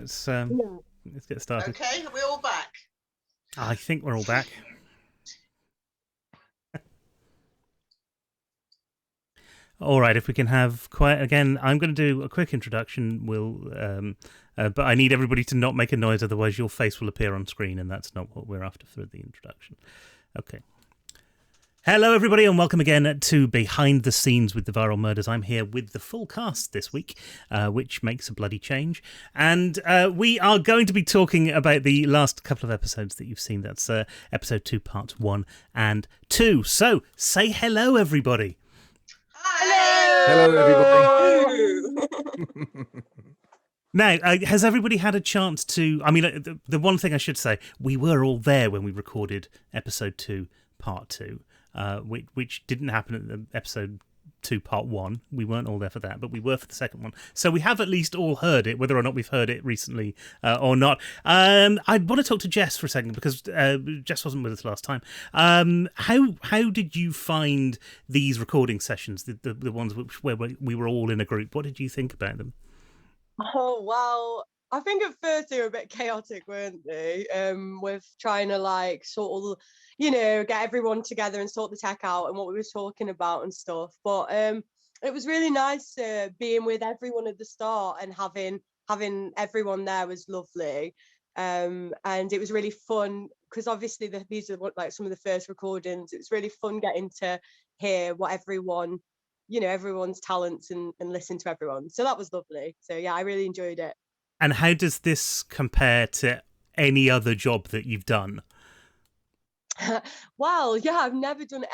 Let's Yeah. let's get started. Okay, are we all back? I think we're all back. All right, if we can have quiet again, I'm going to do a quick introduction. But I need everybody to not make a noise, otherwise your face will appear on screen, and that's not what we're after for the introduction. Okay. Hello, everybody, and welcome again to Behind the Scenes with the Viral Murders. I'm here with the full cast this week, which makes a bloody change. And we are going to be talking about the last couple of episodes that you've seen. That's episode 2, parts 1 and 2. So, say hello, everybody. Hello! Hello, everybody! Now, has everybody had a chance to... I mean, the one thing I should say, we were all there when we recorded episode 2, part 2. Which didn't happen at the episode 2 part 1. We weren't all there for that, but we were for the second one. So we have at least all heard it, whether or not we've heard it recently or not. I want to talk to Jess for a second, because Jess wasn't with us last time. How did you find these recording sessions, the ones where we were all in a group? What did you think about them? Oh, well, I think at first they were a bit chaotic, weren't they? With trying to sort of, get everyone together and sort the tech out and what we were talking about and stuff. But it was really nice being with everyone at the start, and having everyone there was lovely. And it was really fun because obviously these are some of the first recordings. It was really fun getting to hear what everyone's talents and listen to everyone. So that was lovely. So yeah, I really enjoyed it. And how does this compare to any other job that you've done? Well, yeah, I've never done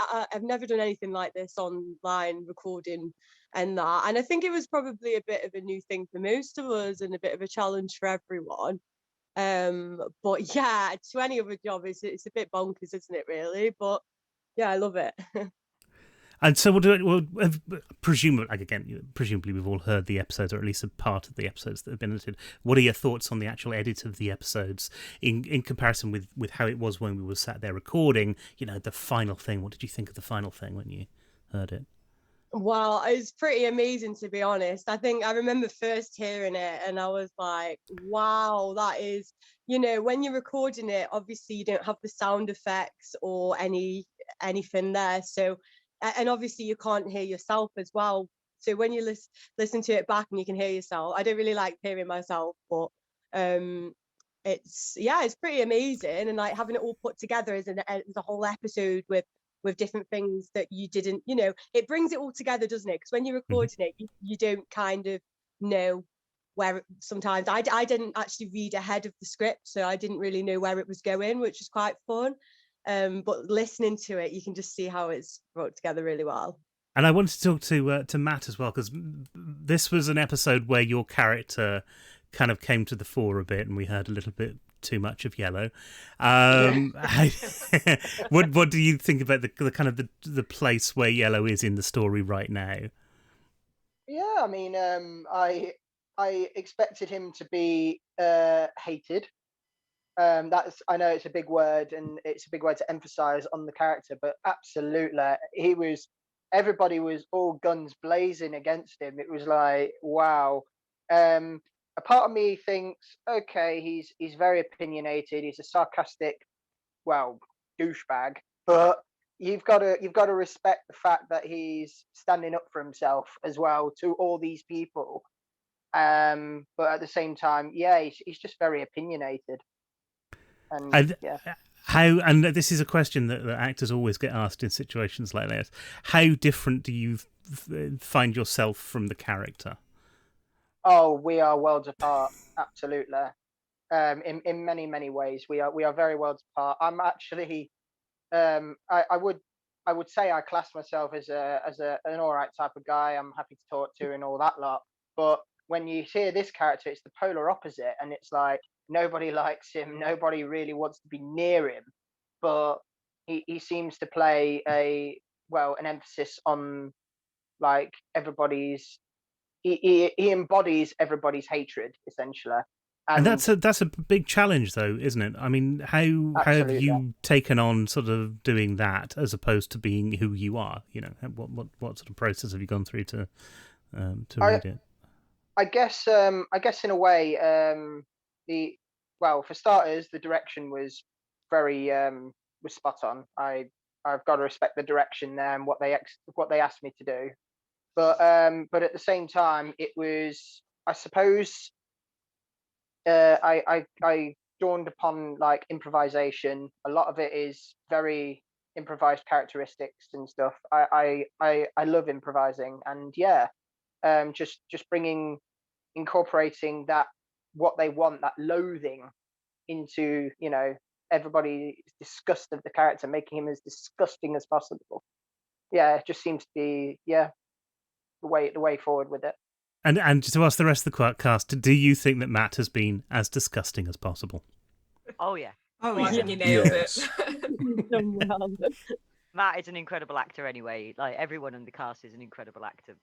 anything like this online recording and that. And I think it was probably a bit of a new thing for most of us and a bit of a challenge for everyone. But yeah, to any other job, it's a bit bonkers, isn't it, really? But yeah, I love it. And so presumably we've all heard the episodes, or at least a part of the episodes that have been edited. What are your thoughts on the actual edit of the episodes in comparison with how it was when we were sat there recording, the final thing? What did you think of the final thing when you heard it? Well, it's pretty amazing, to be honest. I think I remember first hearing it and I was like, wow, that is, when you're recording it, obviously you don't have the sound effects or anything there. So, and obviously you can't hear yourself as well. So when you listen to it back and you can hear yourself, I don't really like hearing myself, but it's pretty amazing. And having it all put together as a whole episode with different things that you didn't, it brings it all together, doesn't it? Because when you're recording it, you don't kind of know where sometimes I didn't actually read ahead of the script, so I didn't really know where it was going, which was quite fun. But listening to it, you can just see how it's brought together really well. And I wanted to talk to Matt as well, because this was an episode where your character kind of came to the fore a bit, and we heard a little bit too much of Yellow. What do you think about the kind of the place where Yellow is in the story right now? Yeah, I mean, I expected him to be hated. That's, I know it's a big word, and it's a big word to emphasize on the character, but absolutely, everybody was all guns blazing against him. It was like, wow. A part of me thinks, okay, he's very opinionated. He's a sarcastic, well, douchebag, but you've got to respect the fact that he's standing up for himself as well to all these people. But at the same time, yeah, he's just very opinionated. And yeah. And this is a question that actors always get asked in situations like this. How different do you find yourself from the character? Oh, we are worlds apart, absolutely. In many ways, we are very worlds apart. I'm actually, I would say I class myself as an all right type of guy. I'm happy to talk to and all that lot. But when you hear this character, it's the polar opposite, and it's like nobody likes him. Nobody really wants to be near him. But he seems to play an emphasis on like everybody's. He embodies everybody's hatred essentially. And that's a big challenge, though, isn't it? I mean, how have you taken on sort of doing that as opposed to being who you are? What sort of process have you gone through to read it? I guess in a way, for starters, the direction was very was spot on. I've got to respect the direction there and what they asked me to do. But at the same time, it was, I suppose, I dawned upon like improvisation. A lot of it is very improvised characteristics and stuff. I love improvising, and just incorporating that, what they want, that loathing, into everybody's disgust of the character, making him as disgusting as possible. It just seems to be the way forward with it. And to ask the rest of the cast, do you think that Matt has been as disgusting as possible? Oh yeah. Oh, I think you nailed Yes. it. Matt is an incredible actor anyway. Like, everyone in the cast is an incredible actor.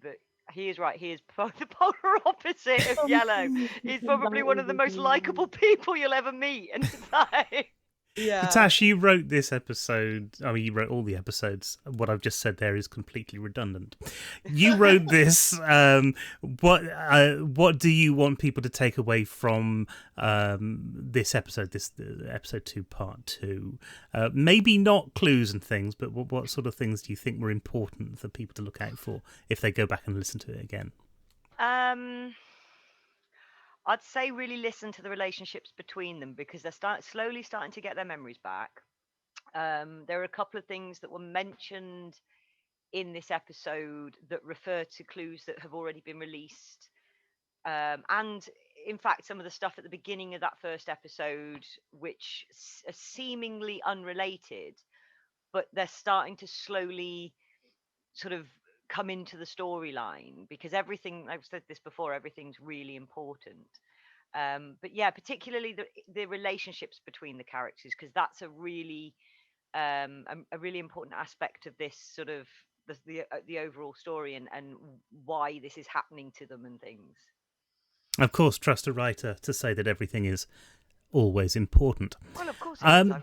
But he is right. He is the polar opposite of Yellow. He's probably one of the most likable people you'll ever meet. And it's like... Yeah. Tash, you wrote this episode. I mean, you wrote all the episodes. What I've just said there is completely redundant. You wrote this. What do you want people to take away from this episode? This episode 2, part 2. Maybe not clues and things, but what sort of things do you think were important for people to look out for if they go back and listen to it again? I'd say really listen to the relationships between them, because they're slowly starting to get their memories back. There are a couple of things that were mentioned in this episode that refer to clues that have already been released. And in fact, some of the stuff at the beginning of that first episode, which are seemingly unrelated, but they're starting to slowly sort of come into the storyline, because everything, I've said this before, everything's really important. But yeah, particularly the relationships between the characters, because that's a really important aspect of this sort of the overall story, and why this is happening to them and things. Of course, trust a writer to say that everything is always important. Well, of course it is.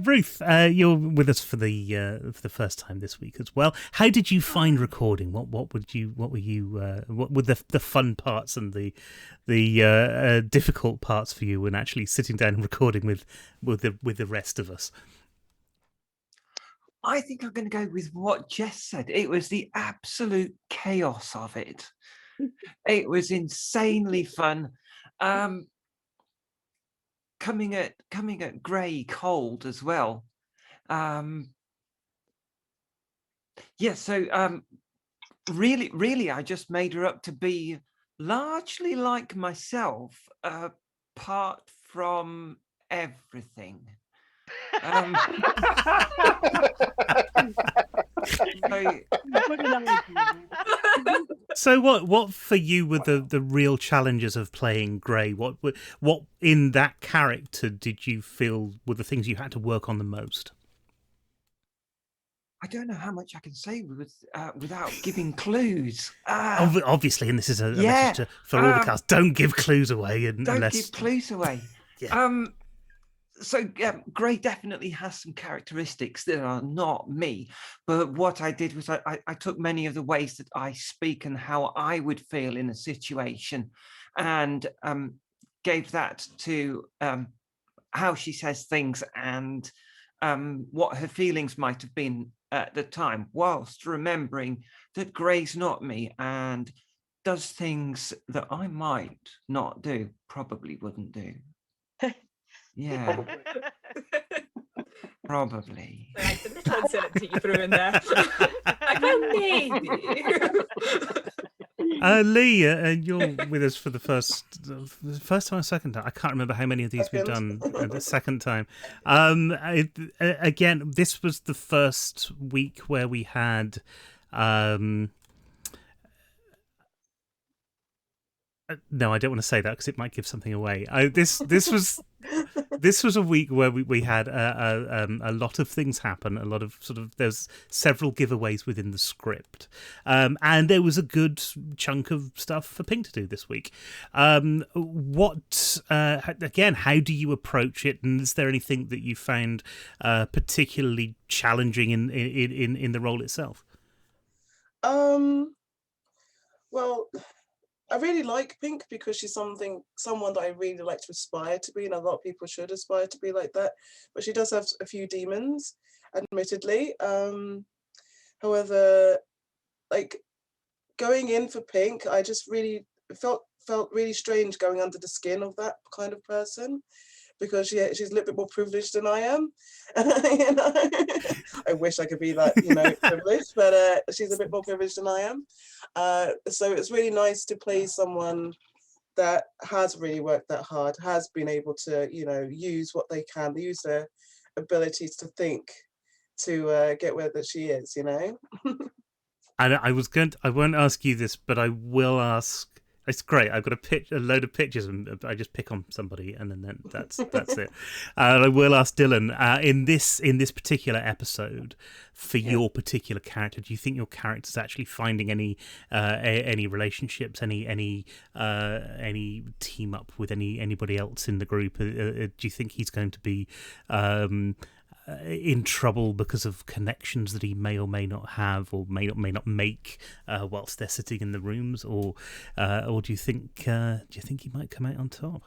Ruth, you're with us for the first time this week as well. How did you find recording? What were the fun parts and the difficult parts for you when actually sitting down and recording with the rest of us? I think I'm going to go with what Jess said. It was the absolute chaos of it. It was insanely fun. Coming at Grey cold as well. Really, I just made her up to be largely like myself, apart from everything. So what for you were the real challenges of playing Grey? What in that character did you feel were the things you had to work on the most? I don't know how much I can say without giving clues. Obviously, and this is a message for all the cast: don't give clues away. Don't give clues away. Yeah. So Grey definitely has some characteristics that are not me, but what I did was I took many of the ways that I speak and how I would feel in a situation, and gave that to how she says things and what her feelings might have been at the time, whilst remembering that Grey's not me and does things that I might not do, probably wouldn't do. Yeah, probably. Like the little uncertainty you threw in there. Lee, you're with us for the first time or second time. I can't remember how many of these we've done the second time. Again, this was the first week where we had. No, I don't want to say that because it might give something away. This was a week where we had a lot of things happen. A lot of there's several giveaways within the script, and there was a good chunk of stuff for Pink to do this week. Again, how do you approach it? And is there anything that you found particularly challenging in the role itself? Well, I really like Pink because she's someone that I really like to aspire to be, and a lot of people should aspire to be like that. But she does have a few demons, admittedly. However, like going in for Pink, I just really felt really strange going under the skin of that kind of person, because she's a little bit more privileged than I am. You know? I wish I could be that, privileged, but she's a bit more privileged than I am. So it's really nice to play someone that has really worked that hard, has been able to, use what they can, use their abilities to think to get where that she is, And I won't ask you this, but I will ask. It's great. I've got a load of pictures, and I just pick on somebody, and then that's it. And I will ask Dylan in this particular episode for your particular character. Do you think your character's actually finding any relationships, any team up with anybody else in the group? Do you think he's going to be in trouble because of connections that he may or may not have, or may not make whilst they're sitting in the rooms, or do you think he might come out on top?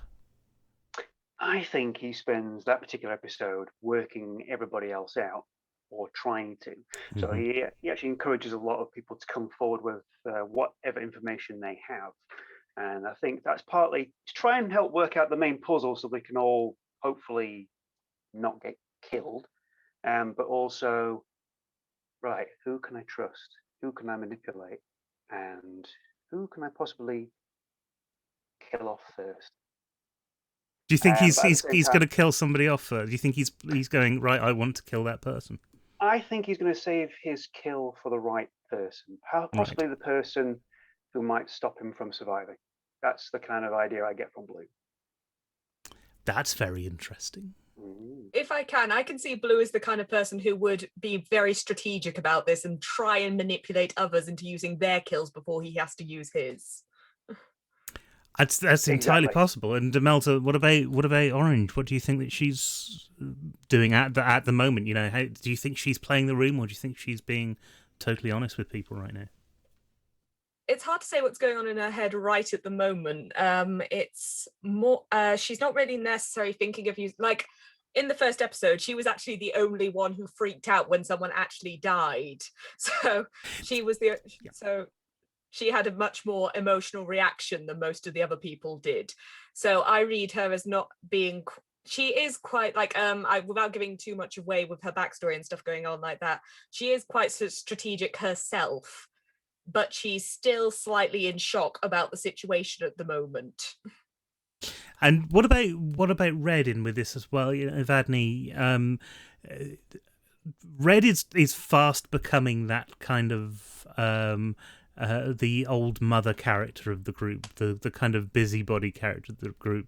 I think he spends that particular episode working everybody else out, or trying to. So he actually encourages a lot of people to come forward with whatever information they have, and I think that's partly to try and help work out the main puzzle, so they can all hopefully not get killed, but also, right, who can I trust, who can I manipulate, and who can I possibly kill off first? Do you think he's going to kill somebody off first? Do you think he's going, right, I want to kill that person? I think he's going to save his kill for the right person, possibly the person who might stop him from surviving. That's the kind of idea I get from Blue. That's very interesting. If I can see Blue as the kind of person who would be very strategic about this and try and manipulate others into using their kills before he has to use his. That's entirely possible. And Demelza, what about Orange? What do you think that she's doing at the moment? Do you think she's playing the room, or do you think she's being totally honest with people right now? It's hard to say what's going on in her head right at the moment. It's more she's not really necessarily thinking of you. Like in the first episode, she was actually the only one who freaked out when someone actually died. So she was so she had a much more emotional reaction than most of the other people did. So I read her as not being. She is quite like without giving too much away with her backstory and stuff going on like that. She is quite strategic herself, but she's still slightly in shock about the situation at the moment. And what about Red in with this as well? Evadne, Red is fast becoming that kind of the old mother character of the group, the kind of busybody character of the group.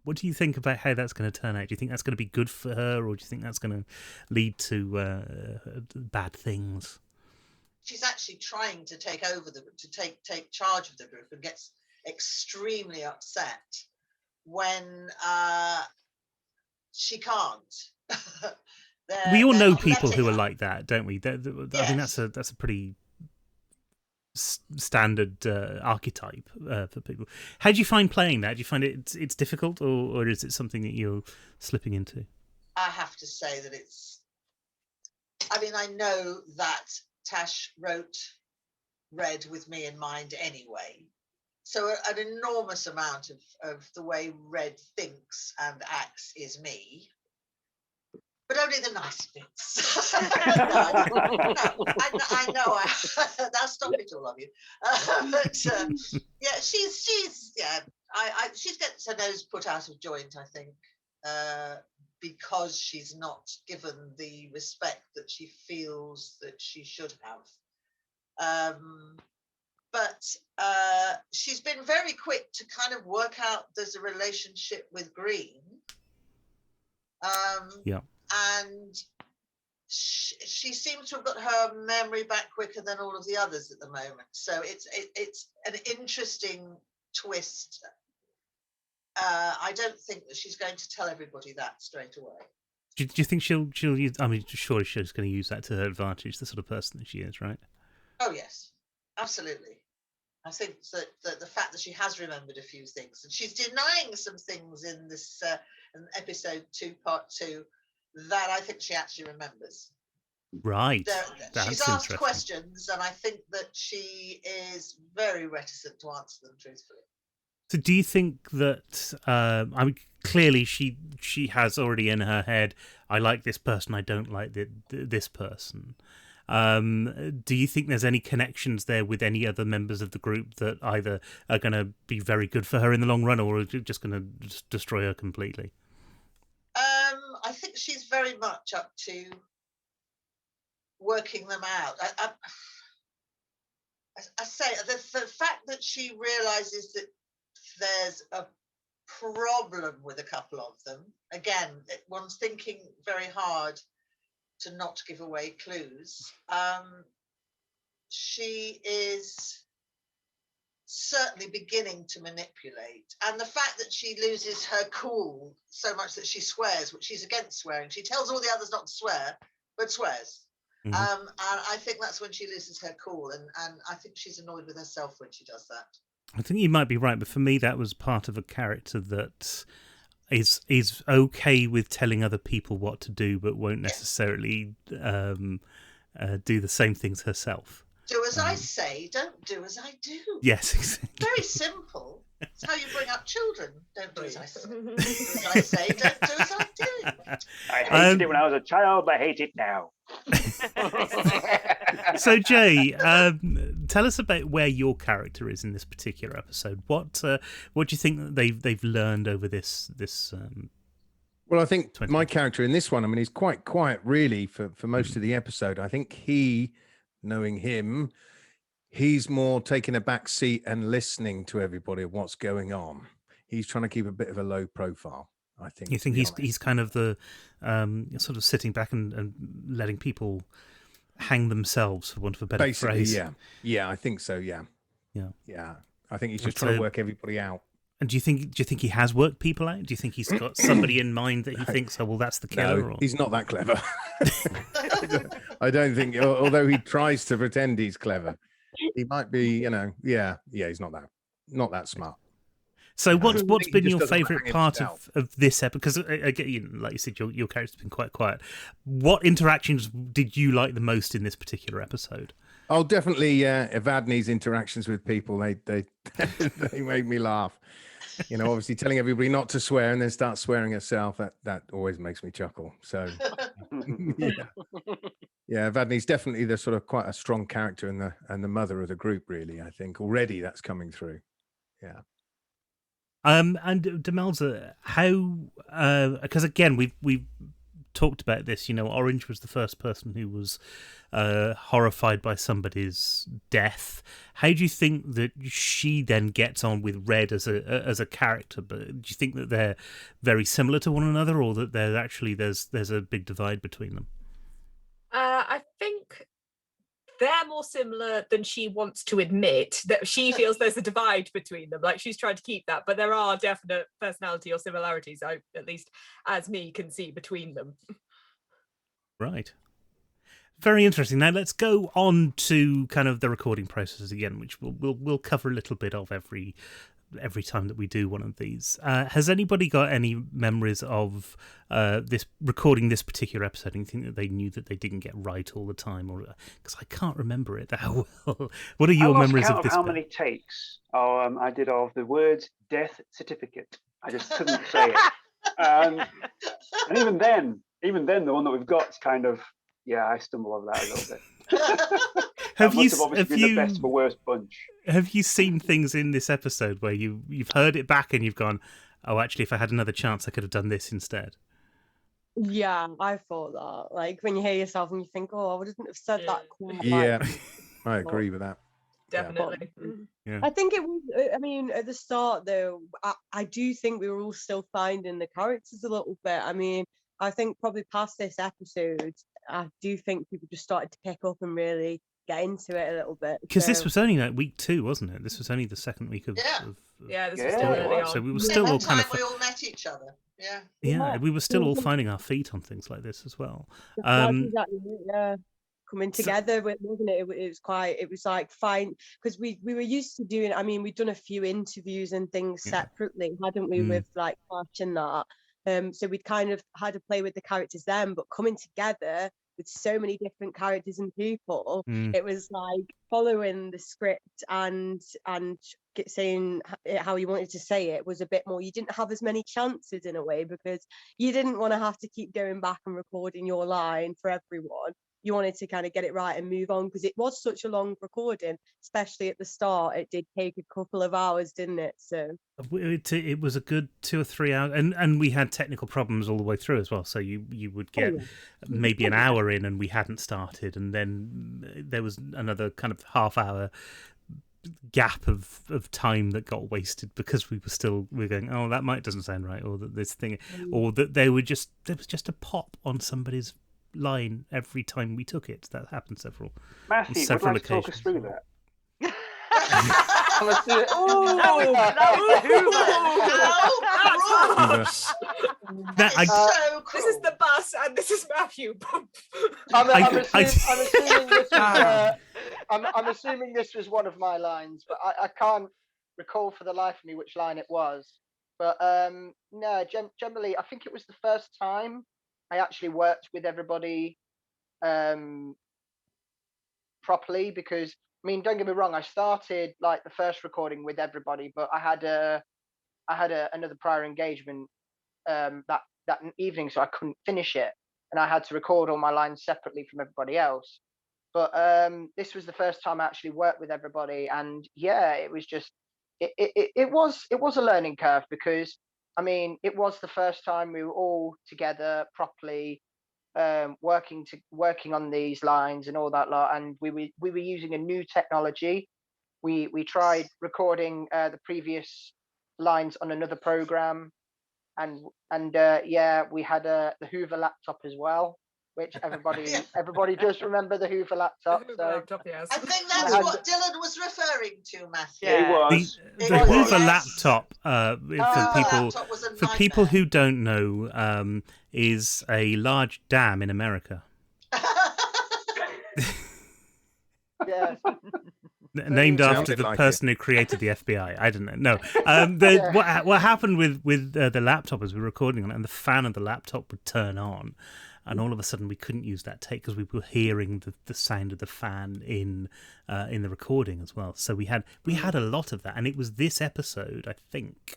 What do you think about how that's going to turn out? Do you think that's going to be good for her, or do you think that's going to lead to bad things? She's actually trying to take over take charge of the group, and gets extremely upset when she can't. We all know people who are like that, don't we? Yes. I think that's a pretty standard archetype for people. How do you find playing that? Do you find it's difficult, or is it something that you're slipping into? I have to say that I know that Tash wrote Red with me in mind anyway. So an enormous amount of the way Red thinks and acts is me. But only the nice bits. I know. Now stop it, all of you. But yeah, she's gets her nose put out of joint, I think, because she's not given the respect that she feels that she should have. But she's been very quick to kind of work out there's a relationship with Green. Yeah. And she seems to have got her memory back quicker than all of the others at the moment. So it's an interesting twist. I don't think that she's going to tell everybody that straight away. Do you think she'll use? I mean, surely she's going to use that to her advantage. The sort of person that she is, right? Oh yes, absolutely. I think that the fact that she has remembered a few things, and she's denying some things in this in episode 2, part 2, that I think she actually remembers. Right. That's She's asked interesting. questions, and I think that she is very reticent to answer them truthfully. So do you think that I mean, clearly she has already in her head, I like this person, I don't like this person. Do you think there's any connections there with any other members of the group that either are going to be very good for her in the long run, or are just going to destroy her completely? I think she's very much up to working them out. I say the fact that she realizes that there's a problem with a couple of them. Again, one's thinking very hard to not give away clues. She is certainly beginning to manipulate, and the fact that she loses her cool so much that she swears, which she's against swearing. She tells all the others not to swear, but swears. Mhm. And I think that's when she loses her cool, and I think she's annoyed with herself when she does that. I think you might be right, but for me, that was part of a character that is okay with telling other people what to do, but won't necessarily do the same things herself. Do as I say, don't do as I do. Yes, exactly. Very simple. It's how you bring up children. Don't do as I say. Do as I say, don't do as I do. I hated it when I was a child. I hate it now. So, Jay, tell us about where your character is in this particular episode. What do you think that they've learned over this? Well, I think 20. my character in this one, I mean, he's quite quiet really for most of the episode. I think knowing him, he's more taking a back seat and listening to everybody of what's going on. He's trying to keep a bit of a low profile, I think. You think he's kind of the sort of sitting back and letting people hang themselves, for want of a better phrase. Yeah, I think so. Yeah. I think he's just trying to work everybody out. And do you think he has worked people out? Do you think he's got somebody in mind that he thinks, oh well, that's the killer? No, or... he's not that clever. I don't think. Although he tries to pretend he's clever, he might be. He's not that smart. So what's he been just your doesn't favourite hang part himself. of this episode? Because again, like you said, your character's been quite quiet. What interactions did you like the most in this particular episode? Oh, definitely. Evadne's interactions with people, they they made me laugh. Obviously telling everybody not to swear and then start swearing herself. That always makes me chuckle. So yeah, Evadne's definitely the sort of quite a strong character and the mother of the group. Really, I think already that's coming through. Yeah. And Demelza, how? Because again, we've talked about this. Orange was the first person who was horrified by somebody's death. How do you think that she then gets on with Red as a character? But do you think that they're very similar to one another, or that there's a big divide between them? I think they're more similar than she wants to admit, that she feels there's a divide between them. Like, she's trying to keep that, but there are definite personality or similarities, I, at least as me, can see between them. Right. Very interesting. Now let's go on to kind of the recording process again, which we'll cover a little bit of every time that we do one of these. Has anybody got any memories of this particular episode? Anything that they knew that they didn't get right all the time, or because I can't remember it that well. What are your memories of this? How many takes I did of the words "death certificate"? I just couldn't say it. And even then, the one that we've got is kind of I stumble over that a little bit. Have you been the best of a worst bunch? Have you seen things in this episode where you've heard it back and you've gone, oh, actually, if I had another chance, I could have done this instead? Yeah, I thought that. Like, when you hear yourself and you think, oh, I wouldn't have said that. Yeah, I agree with that. Definitely. Yeah. I think it was, I mean, at the start, though, I do think we were all still finding the characters a little bit. I mean, I think probably past this episode, I do think people just started to pick up and really get into it a little bit. Because this was only like week 2, wasn't it? This was only the second week of... Yeah, this was still early on. So we were still all kind of... we all met each other. Yeah. Yeah, we were still all finding our feet on things like this as well. Exactly, yeah. coming together, wasn't it? It was like fine, because we were used to doing, I mean, we'd done a few interviews and things separately, hadn't we, with like Clash and that. So we'd kind of had to play with the characters then, but coming together with so many different characters and people, it was like following the script and saying how you wanted to say it was a bit more. You didn't have as many chances in a way, because you didn't want to have to keep going back and recording your line for everyone. You wanted to kind of get it right and move on, because it was such a long recording, especially at the start. It did take a couple of hours, didn't it? So it was a good 2 or 3 hours, and we had technical problems all the way through as well. So you would get maybe an hour in and we hadn't started, and then there was another kind of half-hour gap of time that got wasted because we were going, oh, that doesn't sound right, or that this thing, or that there was just a pop on somebody's line every time we took it. That happened several Matthew, would you like to talk us through that? This is the bus, and this is Matthew. I'm assuming this was one of my lines, but I can't recall for the life of me which line it was. But no, generally, I think it was the first time I actually worked with everybody properly, because I mean, don't get me wrong, I started like the first recording with everybody, but I had another prior engagement that evening, so I couldn't finish it, and I had to record all my lines separately from everybody else. But this was the first time I actually worked with everybody, and yeah, it was just it was a learning curve, because I mean, it was the first time we were all together properly, working on these lines and all that lot, and we were using a new technology. We tried recording the previous lines on another program, and yeah, we had the Hoover laptop as well, which everybody does remember the Hoover laptop. Yes. I think that's what Dylan was referring to, Matthew. Yeah, it was. The Hoover laptop, for people who don't know, is a large dam in America. Yes. Named after the person who created the FBI. I don't know. No. What happened with the laptop as we were recording on it, and the fan of the laptop would turn on, and all of a sudden we couldn't use that take because we were hearing the sound of the fan in the recording as well. So we had a lot of that, and it was this episode, I think,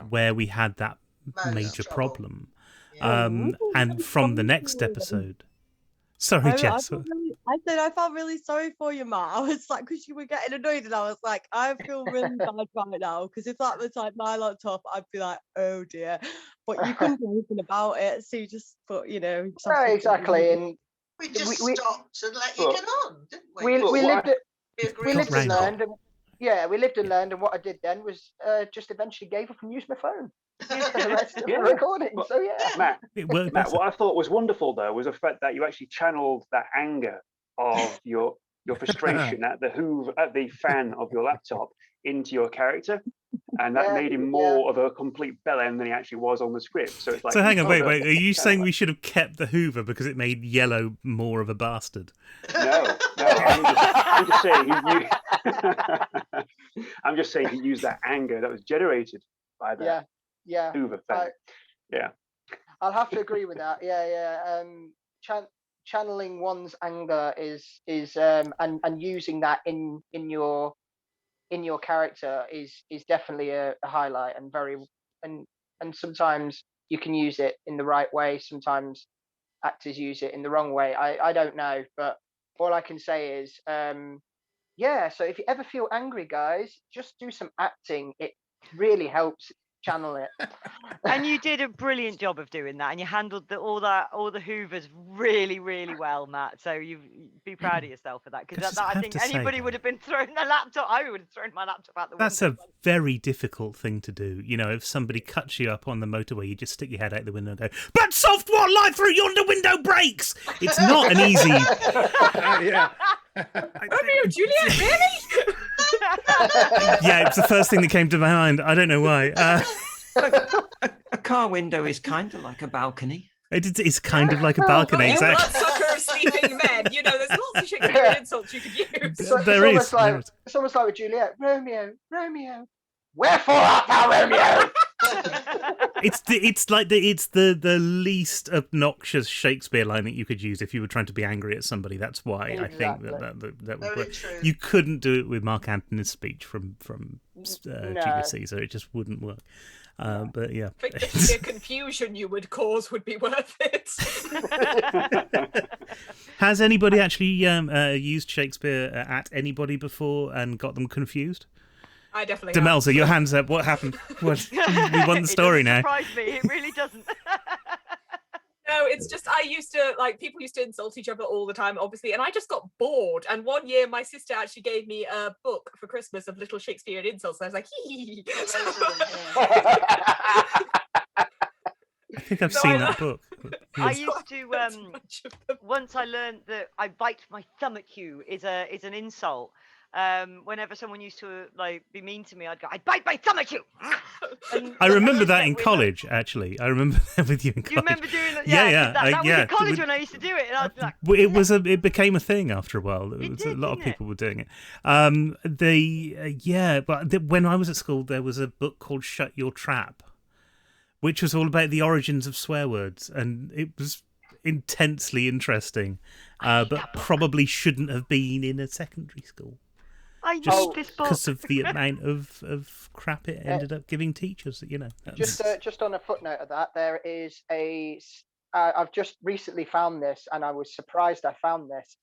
where we had that major problem. And from the next episode. Sorry, Jess. I felt really sorry for you, Matt. I was like, because you were getting annoyed, and I was like, I feel really bad right now, because if that was like my laptop, I'd be like, oh dear. But you couldn't do anything about it, so you just thought, No, exactly. And we just stopped and let you get on, didn't we? We lived and learned, and we lived and learned. And what I did then was just eventually gave up and used my phone for the rest of the recording. So yeah, Matt, what I thought was wonderful though was the fact that you actually channeled that anger of your frustration at the fan of your laptop into your character, and that made him more of a complete bellend than he actually was on the script. So it's like, so hang on, wait, are you saying we should have kept the Hoover because it made Yellow more of a bastard? No, I'm just saying I'm just saying he used that anger that was generated by the Hoover fan. I'll have to agree with that. Channeling one's anger is and using that in your character is definitely a highlight, and and sometimes you can use it in the right way, sometimes actors use it in the wrong way. I don't know, but all I can say is so if you ever feel angry, guys, just do some acting. It really helps channel it. And you did a brilliant job of doing that, and you handled all the Hoovers really, really well, Matt. So you be proud of yourself for that, because I think anybody would have been throwing their laptop. I would have thrown my laptop out the window. That's a very difficult thing to do. You know, if somebody cuts you up on the motorway, you just stick your head out the window and go, "But soft what lie through yonder window breaks." It's not an easy. Romeo and Juliet, really? Yeah, it's the first thing that came to my mind. I don't know why. A car window is kind of like a balcony. It's kind of like a balcony, exactly. That sucker is the anything then. You know, there's lots of Shakespearean insults you could use. There is. There is. It's almost like with Juliet. Romeo, Romeo. Wherefore art thou, Romeo? It's the least obnoxious Shakespeare line that you could use if you were trying to be angry at somebody. That's why I think that would Very work. true. You couldn't do it with Mark Antony's speech from No. Julius Caesar. It just wouldn't work. But yeah. I think the sheer confusion you would cause would be worth it. Has anybody actually used Shakespeare at anybody before and got them confused? I definitely have. Demelza, your hands up. What happened? What? We want the story It now. doesn't surprise me. It really doesn't. No, it's just I used to people used to insult each other all the time, obviously, and I just got bored. And one year, my sister actually gave me a book for Christmas of little Shakespearean insults. And I was like, hee. I think I've So seen I- that book. I Yes. used to once I learned that I bite my thumb at you is an insult. Whenever someone used to be mean to me, I'd go, "I bite my thumb at you." And I remember just that get in with college, actually. I remember that with you in Do college. you remember doing that? Yeah, Yeah, yeah, That was yeah. in college when I used to do it, and I'd be like, It became a thing after a while. It A did, lot of didn't it? people were doing it. When I was at school, there was a book called Shut Your Trap, which was all about the origins of swear words, and it was intensely interesting, but probably shouldn't have been in a secondary school. I Just need this book. because of the amount of crap it ended up giving teachers, you know. Just on a footnote of that, there is I've just recently found this, and I was surprised I found this.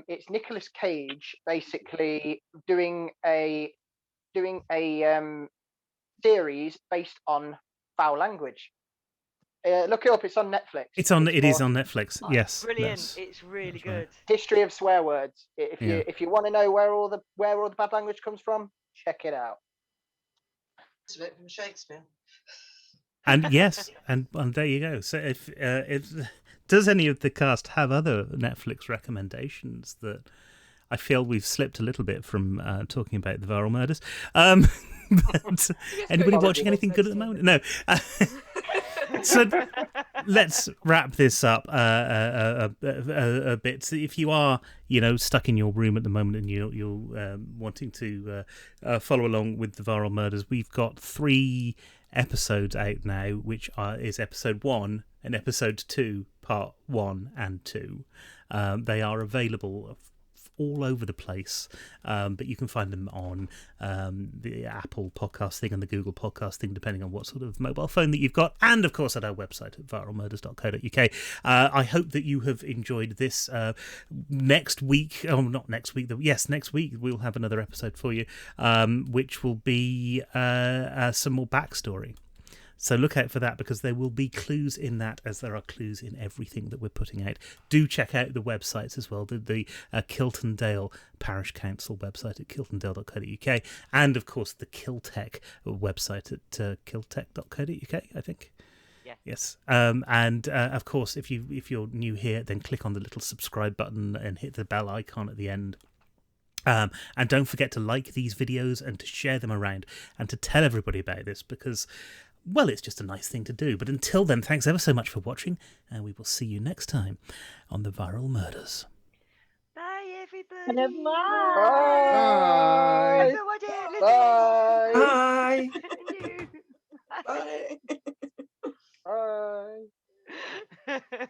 It's Nicolas Cage basically doing a series based on foul language. Look it up. It's on Netflix. It is on called Netflix. Yes, Brilliant. that's- It's really that's right. good. History of Swear Words. Yeah. If you want to know where all the bad language comes from, check it out. It's a bit from Shakespeare. And yes, and there you go. So if does any of the cast have other Netflix recommendations that I feel we've slipped a little bit from talking about the viral murders? But anybody go watching anything good at the moment? No. So let's wrap this up a bit. So if you are, stuck in your room at the moment and you're wanting to follow along with the viral murders, we've got 3 episodes out now, which is episode 1 and episode 2, part 1 and 2. They are available all over the place, but you can find them on the Apple podcast thing and the Google podcast thing, depending on what sort of mobile phone that you've got, and of course at our website at viralmurders.co.uk. I hope that you have enjoyed this. Next week next week we'll have another episode for you, which will be some more backstory. So look out for that, because there will be clues in that, as there are clues in everything that we're putting out. Do check out the websites as well, the Kiltondale Parish Council website at kiltondale.co.uk, and of course the Kiltech website at kiltech.co.uk, I think. Yeah. Yes. And of course, if you're new here, then click on the little subscribe button and hit the bell icon at the end. And don't forget to like these videos and to share them around and to tell everybody about this, because, well, it's just a nice thing to do. But until then, thanks ever so much for watching, and we will see you next time on the Viral Murders. Bye, everybody. Bye. Everybody, Bye. listen. Bye. Bye.